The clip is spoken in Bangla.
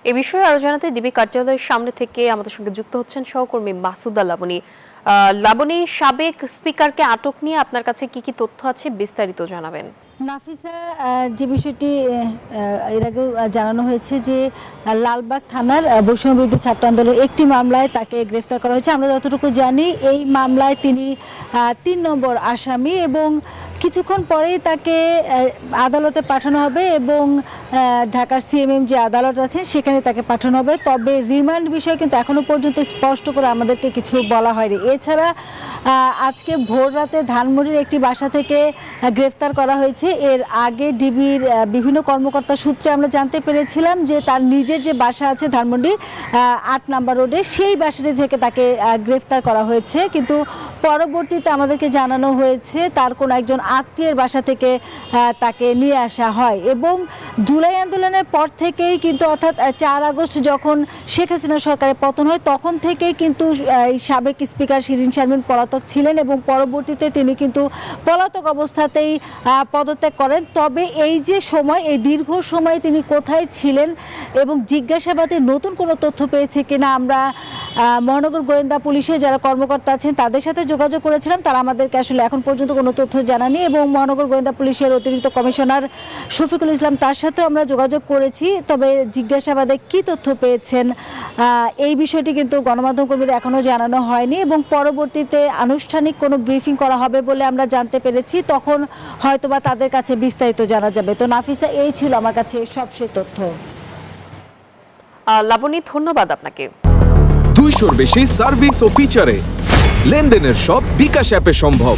এ বিষয়ে আরো জানাতে ডিবি কার্যালয়ের সামনে থেকে আমাদের সঙ্গে যুক্ত হচ্ছেন সহকর্মী মাসুদা লাবনী। লাবনী, সাবেক স্পিকারকে আটক নিয়ে আপনার কাছে কি কি তথ্য আছে বিস্তারিত জানাবেন। নাফিসা, যে বিষয়টি এর আগেও জানানো হয়েছে যে লালবাগ থানার বৈষম্য বিরোধী ছাত্র আন্দোলনের একটি মামলায় তাকে গ্রেফতার করা হয়েছে। আমরা যতটুকু জানি এই মামলায় তিনি ৩ নম্বর আসামি এবং কিছুক্ষণ পরেই তাকে আদালতে পাঠানো হবে এবং ঢাকার সিএমএম যে আদালত আছে সেখানে তাকে পাঠানো হবে। তবে রিমান্ড বিষয়ে কিন্তু এখনো পর্যন্ত স্পষ্ট করে আমাদেরকে কিছু বলা হয়নি। এছাড়া আজকে ভোর রাতে ধানমন্ডির একটি বাসা থেকে গ্রেফতার করা হয়েছে। এর আগে ডিবির বিভিন্ন কর্মকর্তা সূত্রে আমরা জানতে পেরেছিলাম যে তার নিজের যে বাসা আছে ধানমন্ডি ৮ নাম্বার রোডে, সেই বাসাটি থেকে তাকে গ্রেফতার করা হয়েছে। কিন্তু পরবর্তীতে আমাদেরকে জানানো হয়েছে তার কোনো একজন আত্মীয়ের বাসা থেকে তাকে নিয়ে আসা হয় এবং জুলাই আন্দোলনের পর থেকেই কিন্তু অর্থাৎ ৪ আগস্ট যখন শেখ হাসিনা সরকারের পতন হয় তখন থেকেই কিন্তু সাবেক স্পিকার শিরীন শারমিন পলাতক ছিলেন এবং পরবর্তীতে তিনি কিন্তু পলাতক অবস্থাতেই পদত্যাগ করেন। তবে এই যে সময়, এই দীর্ঘ সময় তিনি কোথায় ছিলেন এবং জিজ্ঞাসাবাদে নতুন কোনো তথ্য পেয়েছে কিনা আমরা মহানগর গোয়েন্দা পুলিশের যারা কর্মকর্তা আছেন তাদের সাথে যোগাযোগ করেছিলাম। তারা আমাদেরকে আসলে এখন পর্যন্ত কোনো তথ্য জানানি এবং মহানগর গোয়েন্দা পুলিশের অতিরিক্ত কমিশনার শফিকুল ইসলাম তার সাথেও আমরা যোগাযোগ করেছি। তবে জিজ্ঞাসাবাদে কি তথ্য পেয়েছেন এই বিষয়টি কিন্তু গণমাধ্যম কর্মীদের এখনও জানানো হয়নি এবং পরবর্তীতে আনুষ্ঠানিক কোনো ব্রিফিং করা হবে বলে আমরা জানতে পেরেছি। তখন হয়তোবা তাদের কাছে বিস্তারিত জানা যাবে। তো নাফিসা, এই ছিল আমার কাছে সবশেষ তথ্য। লাবনী, ধন্যবাদ আপনাকে। 200-র বেশি সার্ভিস ও ফিচারে লেনদেনের সব বিকাশ অ্যাপে সম্ভব।